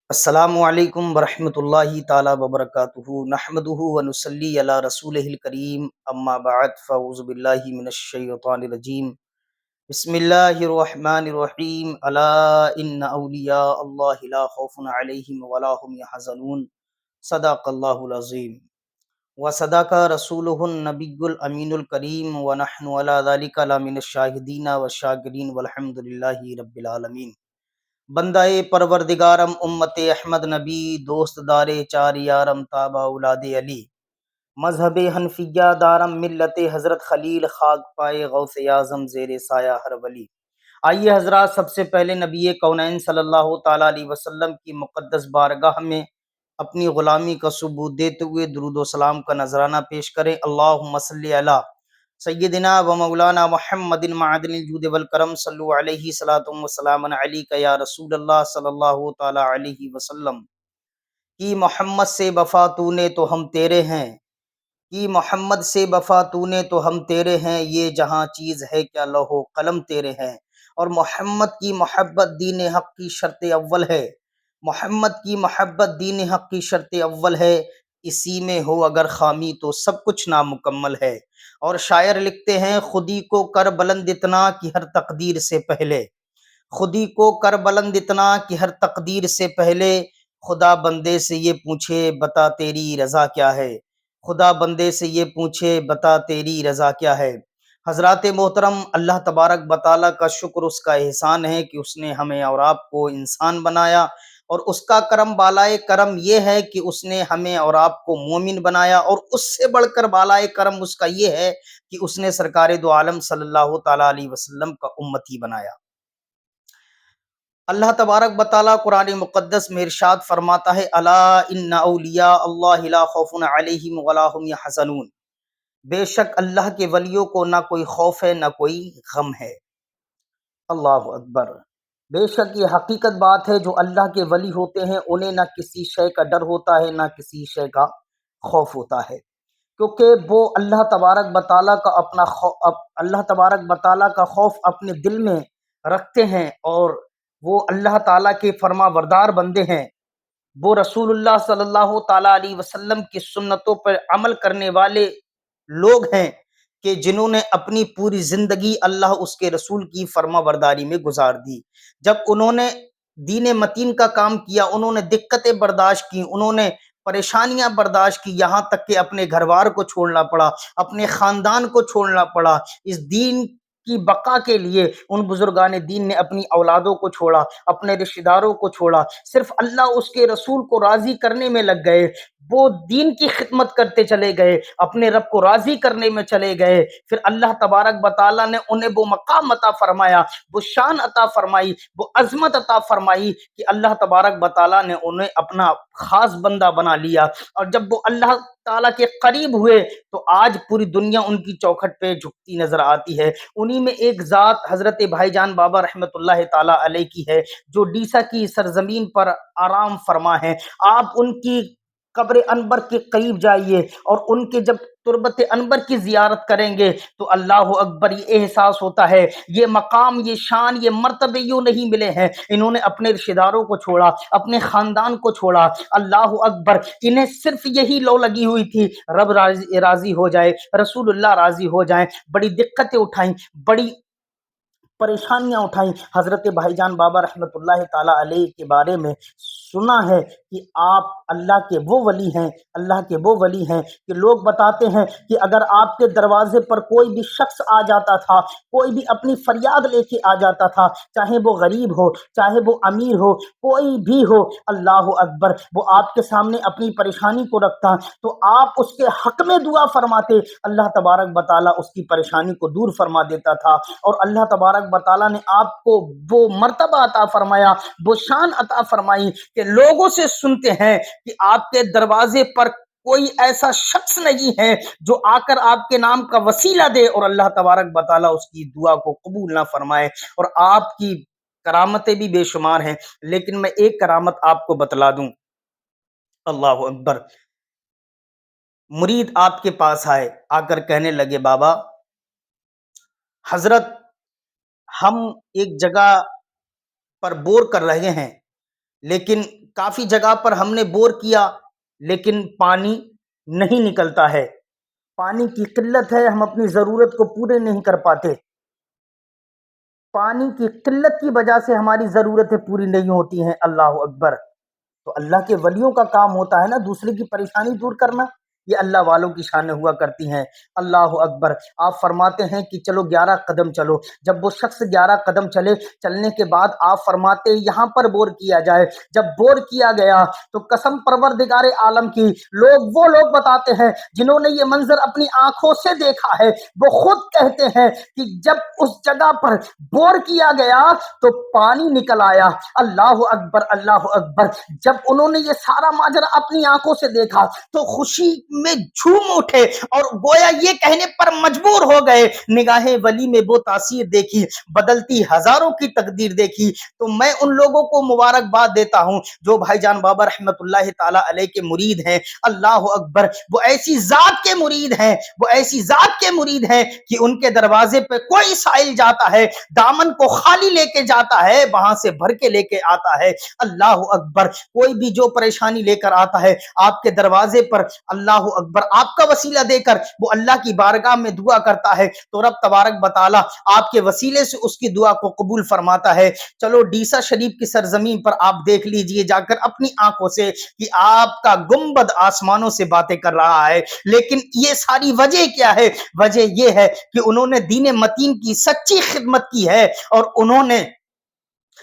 السلام علیکم ورحمۃ اللہ تعالی وبرکاتہ نحمدہ ونصلی علی رسولہ الکریم اما بعد فاعوذ باللہ من الشیطان الرجیم بسم اللہ الرحمن الرحیم الا ان اولیاء اللہ لا خوف علیہم ولا هم يحزنون صدق اللہ العظیم وصدق رسولہ النبی الامین الکریم ونحن علی ذلک لمن الشاہدین والشاکرین والحمد للہ رب العالمین۔ بندہ پروردگارم امت احمد نبی دوست دار چار یارم تابع اولاد علی مذہب حنفیہ دارم ملت حضرت خلیل خاک پائے غوث اعظم زیر سایہ ہر ولی۔ آئیے حضرات، سب سے پہلے نبی کونین صلی اللہ تعالیٰ علیہ وسلم کی مقدس بارگاہ میں اپنی غلامی کا ثبوت دیتے ہوئے درود و سلام کا نذرانہ پیش کریں۔ اللہم صلی علی سیدنا و مولانا محمد معدن الجود والکرم، صلو علیہ صلاۃ و سلام علیک یا رسول اللہ صلی اللہ تعالی علیہ وسلم۔ کی محمد سے وفا تو نے تو ہم تیرے ہیں، کی محمد سے وفا تو نے تو ہم تیرے ہیں، یہ جہاں چیز ہے کیا لوح و قلم تیرے ہیں۔ اور محمد کی محبت دین حق کی شرط اول ہے، محمد کی محبت دین حق کی شرط اول ہے، اسی میں ہو اگر خامی تو سب کچھ نامکمل ہے۔ اور شاعر لکھتے ہیں، خودی کو کر بلند اتنا کہ ہر تقدیر سے پہلے، خودی کو کر بلند اتنا کہ ہر تقدیر سے پہلے، خدا بندے سے یہ پوچھے بتا تیری رضا کیا ہے، خدا بندے سے یہ پوچھے بتا تیری رضا کیا ہے۔ حضرات محترم، اللہ تبارک و تعالیٰ کا شکر، اس کا احسان ہے کہ اس نے ہمیں اور آپ کو انسان بنایا، اور اس کا کرم بالائے کرم یہ ہے کہ اس نے ہمیں اور آپ کو مومن بنایا، اور اس سے بڑھ کر بالائے کرم اس کا یہ ہے کہ اس نے سرکار دو عالم صلی اللہ تعالیٰ علیہ وسلم کا امتی بنایا۔ اللہ تبارک و تعالیٰ قرآن مقدس میں ارشاد فرماتا ہے، الا ان اولیاء اللہ لا خوف علیہم ولا هم يحزنون، بے شک اللہ کے ولیوں کو نہ کوئی خوف ہے نہ کوئی غم ہے۔ اللہ اکبر۔ بے شک یہ حقیقت بات ہے، جو اللہ کے ولی ہوتے ہیں انہیں نہ کسی شے کا ڈر ہوتا ہے نہ کسی شے کا خوف ہوتا ہے، کیونکہ وہ اللہ تبارک و تعالیٰ کا اللہ تبارک و تعالیٰ کا خوف اپنے دل میں رکھتے ہیں، اور وہ اللہ تعالیٰ کے فرما بردار بندے ہیں، وہ رسول اللہ صلی اللہ تعالیٰ علیہ وسلم کی سنتوں پر عمل کرنے والے لوگ ہیں کہ جنہوں نے اپنی پوری زندگی اللہ اس کے رسول کی فرما برداری میں گزار دی۔ جب انہوں نے دین متین کا کام کیا، انہوں نے دقتیں برداشت کی، انہوں نے پریشانیاں برداشت کی، یہاں تک کہ اپنے گھر بار کو چھوڑنا پڑا، اپنے خاندان کو چھوڑنا پڑا۔ اس دین کی بقا کے لیے ان بزرگان دین نے اپنی اولادوں کو چھوڑا، اپنے رشتہ داروں کو چھوڑا، صرف اللہ اس کے رسول کو راضی کرنے میں لگ گئے، وہ دین کی خدمت کرتے چلے گئے، اپنے رب کو راضی کرنے میں چلے گئے۔ پھر اللہ تبارک و تعالیٰ نے انہیں وہ مقام عطا فرمایا، وہ شان عطا فرمائی، وہ عظمت عطا فرمائی کہ اللہ تبارک و تعالیٰ نے انہیں اپنا خاص بندہ بنا لیا۔ اور جب وہ اللہ تعالیٰ کے قریب ہوئے تو آج پوری دنیا ان کی چوکھٹ پہ جھکتی نظر آتی ہے۔ انہی میں ایک ذات حضرت بھائی جان بابا رحمۃ اللہ تعالیٰ علیہ کی ہے، جو ڈیسا کی سرزمین پر آرام فرما ہے۔ آپ ان کی قبر انبر کے قریب جائیے، اور ان کے جب تربت انبر کی زیارت کریں گے تو اللہ اکبر، یہ احساس ہوتا ہے یہ مقام، یہ شان، یہ مرتبے یوں نہیں ملے ہیں۔ انہوں نے اپنے رشتہ داروں کو چھوڑا، اپنے خاندان کو چھوڑا، اللہ اکبر، انہیں صرف یہی لو لگی ہوئی تھی، رب راضی ہو جائے، رسول اللہ راضی ہو جائیں۔ بڑی دقتیں اٹھائیں، بڑی پریشانیاں اٹھائیں۔ حضرت بھائی جان بابا رحمۃ اللہ تعالیٰ علیہ کے بارے میں سنا ہے کہ آپ اللہ کے وہ ولی ہیں، اللہ کے وہ ولی ہیں کہ لوگ بتاتے ہیں کہ اگر آپ کے دروازے پر کوئی بھی شخص آ جاتا تھا، کوئی بھی اپنی فریاد لے کے آ جاتا تھا، چاہے وہ غریب ہو، چاہے وہ امیر ہو، کوئی بھی ہو، اللہ اکبر، وہ آپ کے سامنے اپنی پریشانی کو رکھتا تو آپ اس کے حق میں دعا فرماتے، اللہ تبارک و تعالیٰ اس کی پریشانی کو دور فرما دیتا تھا، اور اللہ تبارک و تعالیٰ نے آپ کو وہ مرتبہ عطا فرمایا، وہ شان عطا فرمائی کہ لوگوں سے سنتے ہیں کہ آپ کے دروازے پر کوئی ایسا شخص نہیں ہے جو آ کر آپ کے نام کا وسیلہ دے اور اللہ تبارک و تعالیٰ اس کی دعا کو قبول نہ فرمائے۔ اور آپ کی کرامتیں بھی بے شمار ہیں، لیکن میں ایک کرامت آپ کو بتلا دوں۔ اللہ اکبر۔ مرید آپ کے پاس آئے، آ کر کہنے لگے، بابا حضرت، ہم ایک جگہ پر بور کر رہے ہیں، لیکن کافی جگہ پر ہم نے بور کیا لیکن پانی نہیں نکلتا ہے، پانی کی قلت ہے، ہم اپنی ضرورت کو پورے نہیں کر پاتے، پانی کی قلت کی وجہ سے ہماری ضرورتیں پوری نہیں ہوتی ہیں۔ اللہ اکبر۔ تو اللہ کے ولیوں کا کام ہوتا ہے نا دوسرے کی پریشانی دور کرنا، یہ اللہ والوں کی شانیں ہوا کرتی ہیں۔ اللہ اکبر۔ آپ فرماتے ہیں کہ چلو 11 قدم چلو، جب وہ شخص 11 قدم چلنے کے بعد آپ فرماتے ہیں یہاں پر بور کیا جائے، جب بور کیا گیا تو قسم پروردگار عالم کی، وہ لوگ بتاتے ہیں جنہوں نے یہ منظر اپنی آنکھوں سے دیکھا ہے، وہ خود کہتے ہیں کہ جب اس جگہ پر بور کیا گیا تو پانی نکل آیا۔ اللہ اکبر، اللہ اکبر۔ جب انہوں نے یہ سارا ماجرا اپنی آنکھوں سے دیکھا تو خوشی میں جھوم اٹھے اور گویا یہ کہنے پر مجبور ہو گئے، نگاہ ولی میں وہ تاثیر دیکھی، بدلتی ہزاروں کی تقدیر دیکھی۔ تو میں ان لوگوں کو مبارکباد دیتا ہوں جو بھائی جان بابا رحمت اللہ تعالی علیہ کے مرید ہیں۔ اللہ اکبر۔ وہ ایسی ذات کے مرید ہیں، وہ ایسی ذات کے مرید ہیں کہ ان کے دروازے پہ کوئی سائل جاتا ہے، دامن کو خالی لے کے جاتا ہے، وہاں سے بھر کے لے کے آتا ہے۔ اللہ اکبر۔ کوئی بھی جو پریشانی لے کر آتا ہے آپ کے دروازے پر، اللہ اکبر، آپ کا وسیلہ دے کر وہ اللہ کی بارگاہ میں دعا کرتا ہے تو رب تبارک بتعالی آپ کے وسیلے سے اس کی دعا کو قبول فرماتا ہے۔ چلو ڈیسا شریف کی سرزمین پر آپ دیکھ لیجئے جا کر اپنی آنکھوں سے کہ آپ کا گنبد آسمانوں سے باتیں کر رہا ہے، لیکن یہ ساری وجہ کیا ہے؟ وجہ یہ ہے کہ انہوں نے دین متین کی سچی خدمت کی ہے، اور انہوں نے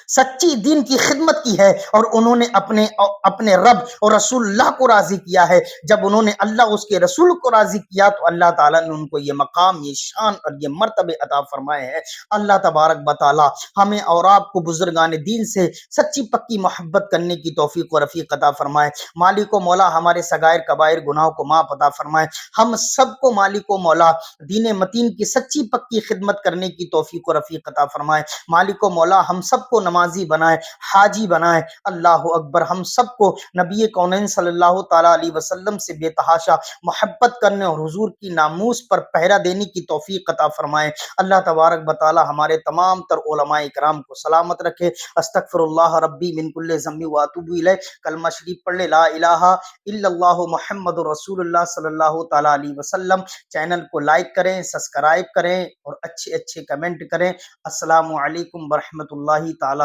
سچی دین کی خدمت کی ہے، اور انہوں نے اپنے رب اور رسول اللہ کو راضی کیا ہے۔ جب انہوں نے اللہ اس کے رسول کو راضی کیا تو اللہ تعالیٰ نے ان کو یہ مقام، یہ شان اور یہ مرتبے عطا فرمائے ہیں۔ اللہ تبارک بتعالی ہمیں اور آپ کو بزرگان دین سے سچی پکی محبت کرنے کی توفیق و رفیق عطا فرمائے۔ مالک و مولا ہمارے صغائر کبائر گناہوں کو معاف عطا فرمائے۔ ہم سب کو مالک و مولا دین متین کی سچی پکی خدمت کرنے کی توفیق و رفیق عطا فرمائے۔ مالک و مولا ہم سب کو نمازی بنائے، حاجی بنائے۔ اللہ اکبر۔ ہم سب کو نبی کونین صلی اللہ تعالی علیہ وسلم سے بے تحاشا محبت کرنے اور حضور کی ناموس پر پہرا دینے کی توفیق عطا فرمائے۔ اللہ تبارک بتعالی ہمارے تمام تر علماء کرام کو سلامت رکھے۔ استغفر اللہ ربی من کل ذنب واتوب الیہ۔ کلمہ شریف پڑھ لے، لا الہ الا اللہ محمد رسول اللہ صلی اللہ تعالی علیہ وسلم۔ چینل کو لائک کریں، سبسکرائب کریں اور اچھے اچھے کمنٹ کریں۔ السلام علیکم ورحمۃ اللہ تعالی